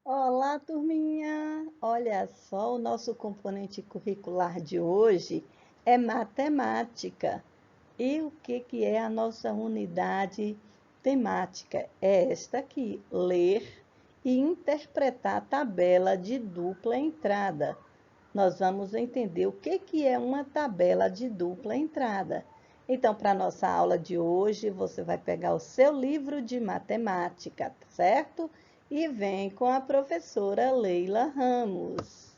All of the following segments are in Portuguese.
Olá, turminha! Olha só, o nosso componente curricular de hoje é matemática. E o que é a nossa unidade temática? É esta aqui: ler e interpretar a tabela de dupla entrada. Nós vamos entender o que é uma tabela de dupla entrada. Então, para a nossa aula de hoje, você vai pegar o seu livro de matemática, certo? E vem com a professora Leila Ramos.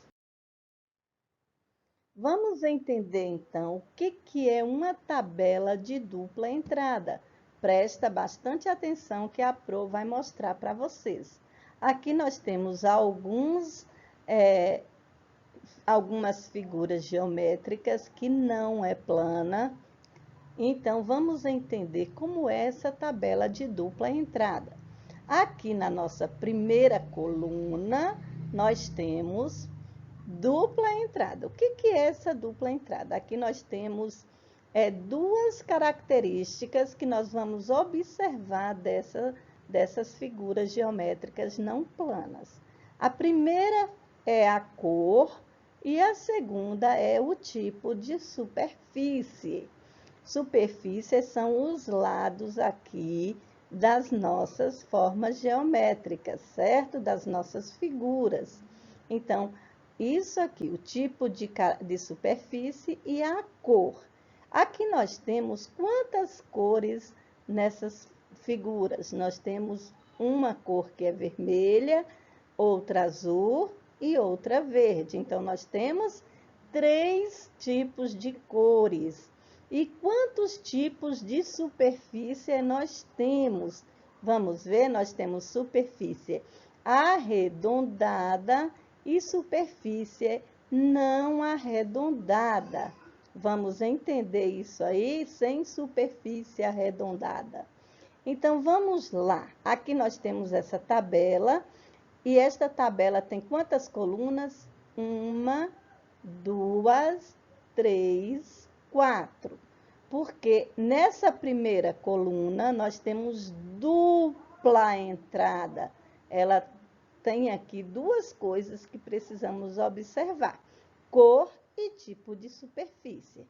Vamos entender então o que é uma tabela de dupla entrada. Presta bastante atenção que a Pro vai mostrar para vocês. Aqui nós temos algumas figuras geométricas que não é plana. Então, vamos entender como é essa tabela de dupla entrada. Aqui na nossa primeira coluna, nós temos dupla entrada. O que é essa dupla entrada? Aqui nós temos duas características que nós vamos observar dessas figuras geométricas não planas. A primeira é a cor e a segunda é o tipo de superfície. Superfícies são os lados aqui das nossas formas geométricas, certo? Das nossas figuras. Então, isso aqui, o tipo de superfície e a cor. Aqui nós temos quantas cores nessas figuras? Nós temos uma cor que é vermelha, outra azul e outra verde. Então, nós temos três tipos de cores. E quantos tipos de superfície nós temos? Vamos ver, nós temos superfície arredondada e superfície não arredondada. Vamos entender isso aí sem superfície arredondada. Então, vamos lá. Aqui nós temos essa tabela. E esta tabela tem quantas colunas? Uma, duas, três, quatro. Porque nessa primeira coluna nós temos dupla entrada. Ela tem aqui duas coisas que precisamos observar: cor e tipo de superfície.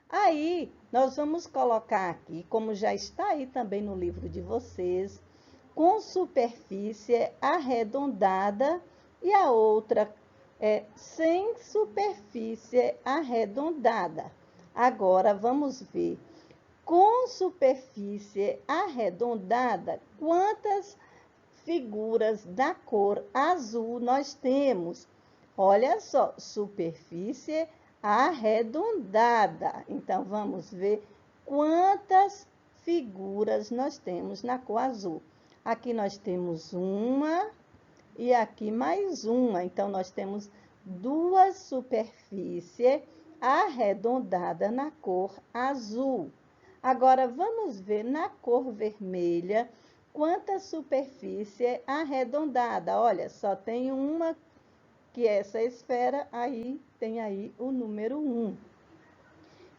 Aí, nós vamos colocar aqui, como já está aí também no livro de vocês, com superfície arredondada e a outra sem superfície arredondada. Agora, vamos ver. Com superfície arredondada, quantas figuras da cor azul nós temos? Olha só, superfície arredondada. Então, vamos ver quantas figuras nós temos na cor azul. Aqui nós temos uma e aqui mais uma. Então, nós temos duas superfícies arredondadas na cor azul. Agora, vamos ver na cor vermelha quanta superfície arredondada. Olha, só tem uma que é essa esfera, aí tem aí o número 1.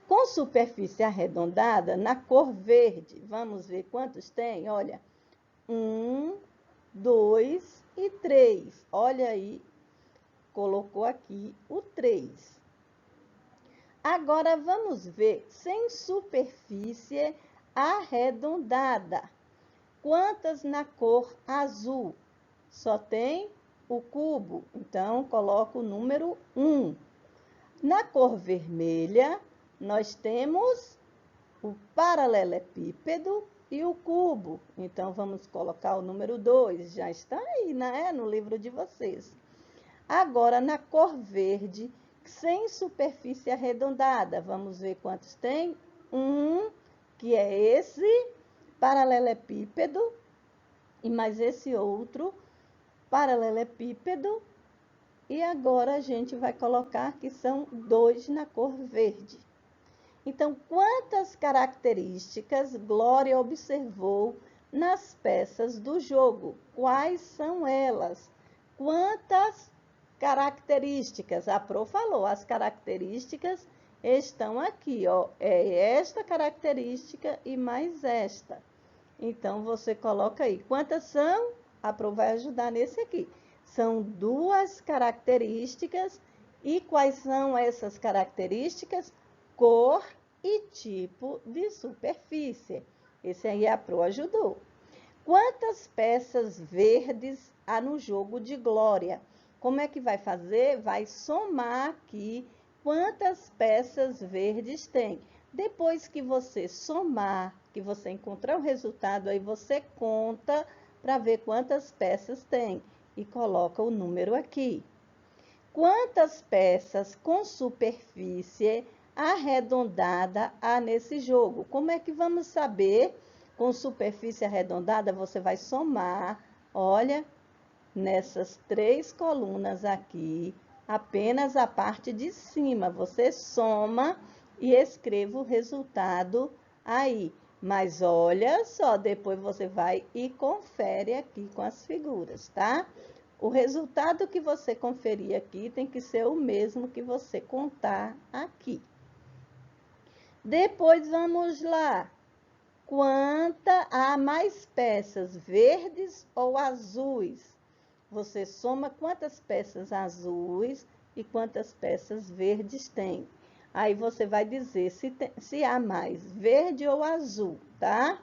Com superfície arredondada, na cor verde, vamos ver quantos tem? Olha, 1, 2 e 3. Olha aí, colocou aqui o 3. Agora, vamos ver sem superfície arredondada. Quantas na cor azul? Só tem o cubo, então coloco o número 1. Na cor vermelha, nós temos o paralelepípedo e o cubo. Então, vamos colocar o número 2. Já está aí, né, no livro de vocês. Agora, na cor verde, sem superfície arredondada, vamos ver quantos tem? 1, que é esse paralelepípedo, e mais esse outro paralelepípedo. E agora a gente vai colocar que são 2 na cor verde. Então, quantas características Glória observou nas peças do jogo? Quais são elas? Quantas características? A Pro falou, as características estão aqui, ó. É esta característica e mais esta. Então, você coloca aí. Quantas são? A Pro vai ajudar nesse aqui. São duas características. E quais são essas características? Cor e tipo de superfície. Esse aí a Pro ajudou. Quantas peças verdes há no jogo de Glória? Como é que vai fazer? Vai somar aqui quantas peças verdes tem. Depois que você somar, que você encontrar o resultado, aí você conta para ver quantas peças tem e coloca o número aqui. Quantas peças com superfície arredondada há nesse jogo? Como é que vamos saber? Com superfície arredondada, você vai somar, olha, nessas 3 colunas aqui, apenas a parte de cima. Você soma e escreva o resultado aí. Mas olha só, depois você vai e confere aqui com as figuras, tá? O resultado que você conferir aqui tem que ser o mesmo que você contar aqui. Depois vamos lá. Há mais peças verdes ou azuis? Você soma quantas peças azuis e quantas peças verdes tem. Aí você vai dizer se há mais verde ou azul, tá?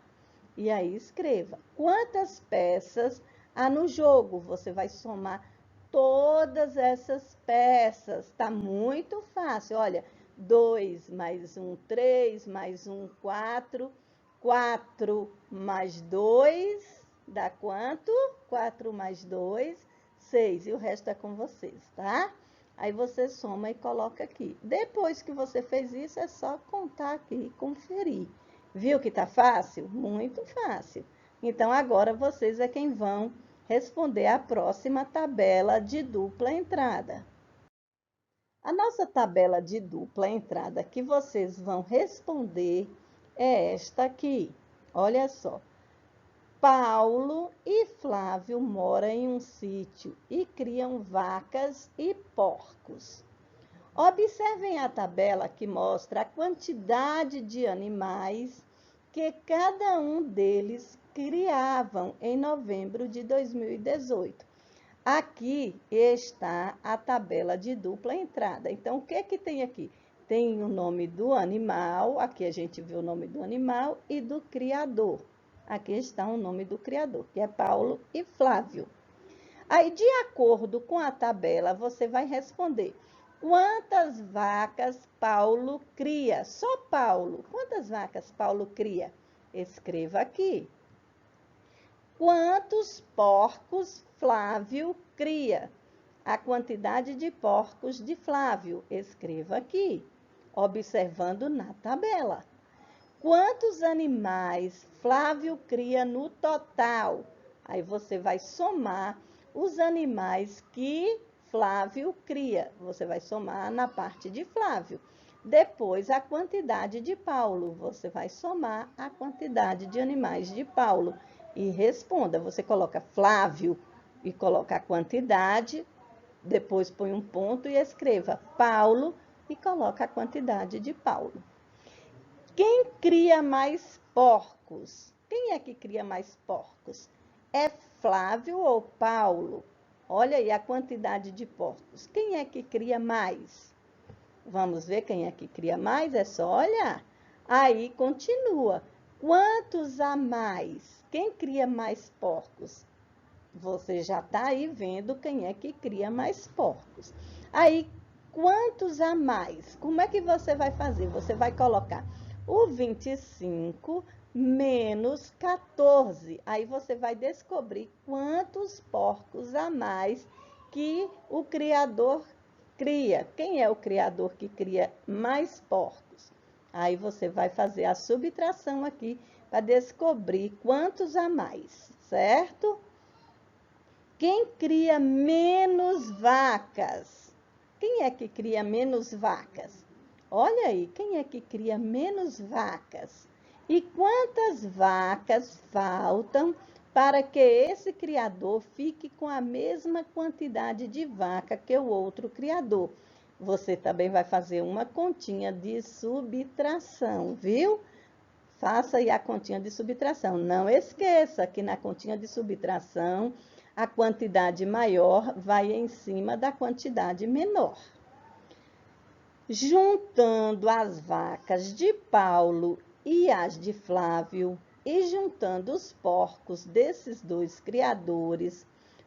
E aí escreva. Quantas peças há no jogo? Você vai somar todas essas peças. Tá muito fácil. Olha, 2 mais 1, 3, mais 1, 4. 4 mais 2 dá quanto? 4 mais 2, 6. E o resto é com vocês, tá? Aí você soma e coloca aqui. Depois que você fez isso, é só contar aqui e conferir. Viu que tá fácil? Muito fácil. Então, agora vocês é quem vão responder a próxima tabela de dupla entrada. A nossa tabela de dupla entrada que vocês vão responder é esta aqui. Olha só. Paulo e Flávio moram em um sítio e criam vacas e porcos. Observem a tabela que mostra a quantidade de animais que cada um deles criavam em novembro de 2018. Aqui está a tabela de dupla entrada. Então, o que tem aqui? Tem o nome do animal, aqui a gente vê o nome do animal e do criador. Aqui está o nome do criador, que é Paulo e Flávio. Aí, de acordo com a tabela, você vai responder: quantas vacas Paulo cria? Só Paulo. Quantas vacas Paulo cria? Escreva aqui. Quantos porcos Flávio cria? A quantidade de porcos de Flávio. Escreva aqui, observando na tabela. Quantos animais Flávio cria no total? Aí você vai somar os animais que Flávio cria. Você vai somar na parte de Flávio. Depois, a quantidade de Paulo. Você vai somar a quantidade de animais de Paulo. E responda. Você coloca Flávio e coloca a quantidade. Depois põe um ponto e escreva Paulo e coloca a quantidade de Paulo. Quem cria mais porcos? Quem é que cria mais porcos? É Flávio ou Paulo? Olha aí a quantidade de porcos. Quem é que cria mais? Vamos ver quem é que cria mais? É só olhar. Aí continua. Quantos a mais? Quem cria mais porcos? Você já está aí vendo quem é que cria mais porcos. Aí, quantos a mais? Como é que você vai fazer? Você vai colocar o 25 menos 14. Aí você vai descobrir quantos porcos a mais que o criador cria. Quem é o criador que cria mais porcos? Aí você vai fazer a subtração aqui para descobrir quantos a mais, certo? Quem cria menos vacas? Quem é que cria menos vacas? Olha aí, quem é que cria menos vacas? E quantas vacas faltam para que esse criador fique com a mesma quantidade de vaca que o outro criador? Você também vai fazer uma continha de subtração, viu? Faça aí a continha de subtração. Não esqueça que na continha de subtração a quantidade maior vai em cima da quantidade menor. Juntando as vacas de Paulo e as de Flávio, e juntando os porcos desses dois criadores,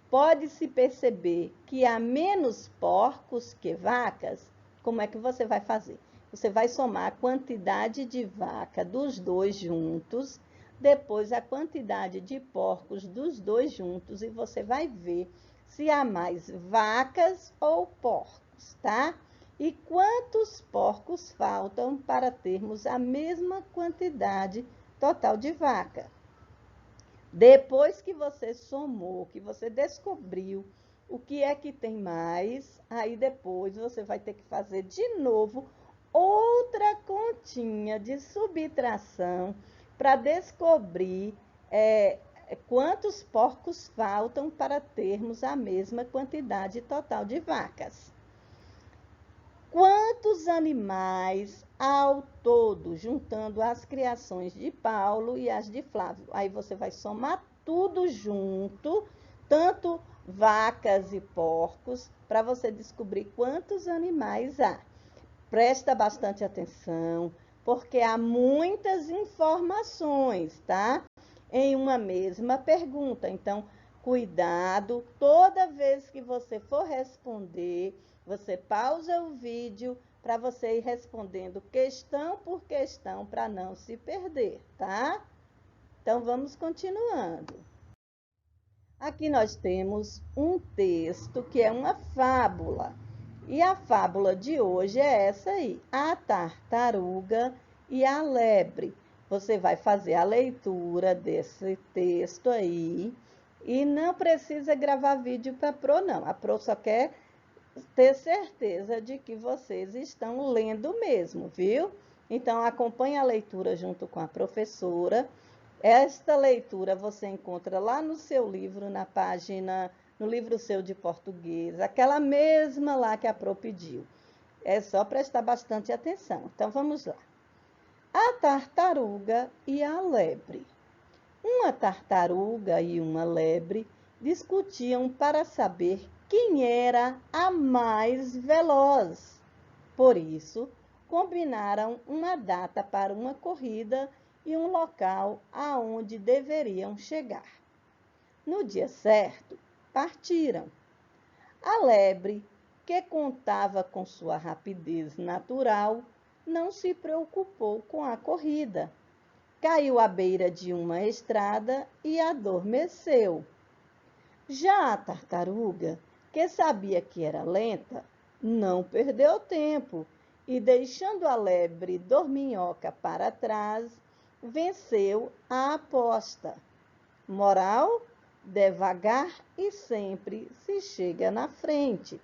pode-se perceber que há menos porcos que vacas. Como é que você vai fazer? Você vai somar a quantidade de vaca dos dois juntos, depois a quantidade de porcos dos dois juntos, e você vai ver se há mais vacas ou porcos, tá? E quantos porcos faltam para termos a mesma quantidade total de vaca? Depois que você somou, que você descobriu o que é que tem mais, aí depois você vai ter que fazer de novo outra continha de subtração para descobrir quantos porcos faltam para termos a mesma quantidade total de vacas. Quantos animais ao todo, juntando as criações de Paulo e as de Flávio? Aí você vai somar tudo junto, tanto vacas e porcos, para você descobrir quantos animais há. Presta bastante atenção, porque há muitas informações, tá? Em uma mesma pergunta. Então, cuidado, toda vez que você for responder, você pausa o vídeo para você ir respondendo questão por questão para não se perder, tá? Então, vamos continuando. Aqui nós temos um texto que é uma fábula. E a fábula de hoje é essa aí, a tartaruga e a lebre. Você vai fazer a leitura desse texto aí e não precisa gravar vídeo para a Pro, não. A Pro só quer ter certeza de que vocês estão lendo mesmo, viu? Então, acompanhe a leitura junto com a professora. Esta leitura você encontra lá no seu livro, na página, no livro seu de português, aquela mesma lá que a Pro pediu. É só prestar bastante atenção. Então, vamos lá. A tartaruga e a lebre. Uma tartaruga e uma lebre discutiam para saber quem era a mais veloz. Por isso, combinaram uma data para uma corrida e um local aonde deveriam chegar. No dia certo, partiram. A lebre, que contava com sua rapidez natural, não se preocupou com a corrida. Caiu à beira de uma estrada e adormeceu. Já a tartaruga, que sabia que era lenta, não perdeu tempo e, deixando a lebre dorminhoca para trás, venceu a aposta. Moral: devagar e sempre se chega na frente.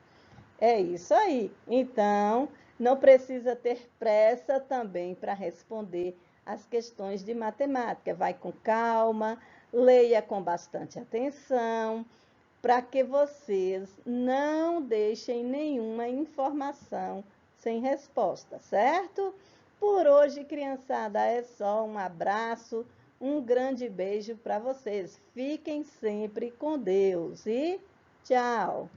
É isso aí. Então, não precisa ter pressa também para responder as questões de matemática. Vai com calma, leia com bastante atenção, para que vocês não deixem nenhuma informação sem resposta, certo? Por hoje, criançada, é só um abraço, um grande beijo para vocês. Fiquem sempre com Deus e tchau!